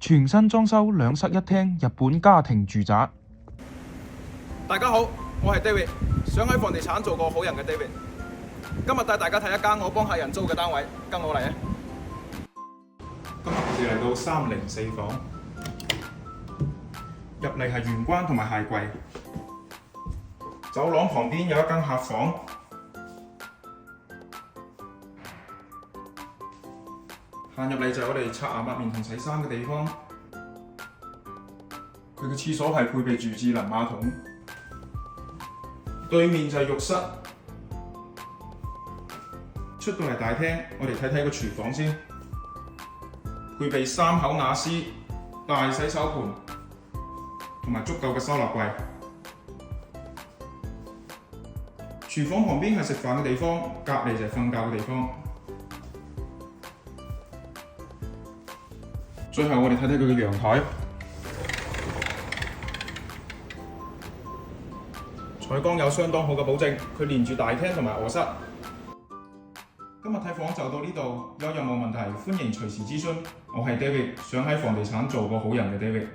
全新裝修兩室一廳日本家庭住宅。大家好，我係 David， 想喺房地產做個好人嘅 David。今日帶大家睇一間我幫客人租嘅單位，跟我嚟啊！今日我哋嚟到304房，入嚟係玄關同埋鞋櫃，走廊旁邊有一間客房，行入嚟就係我哋刷牙抹面同洗衫嘅地方。佢嘅廁所係配備住智能馬桶，對面就係浴室。出到嚟大廳，我哋睇睇個廚房先，配備3口瓦斯、大洗手盤同埋足夠嘅收納櫃。廚房旁邊係食飯嘅地方，隔離就係瞓覺嘅地方。最後我哋睇睇佢嘅陽台，採光有相當好嘅保證，佢連住大廳同埋臥室。今日睇房就到呢度，有任何問題歡迎隨時諮詢。我係 David， 想喺房地產做個好人嘅 David。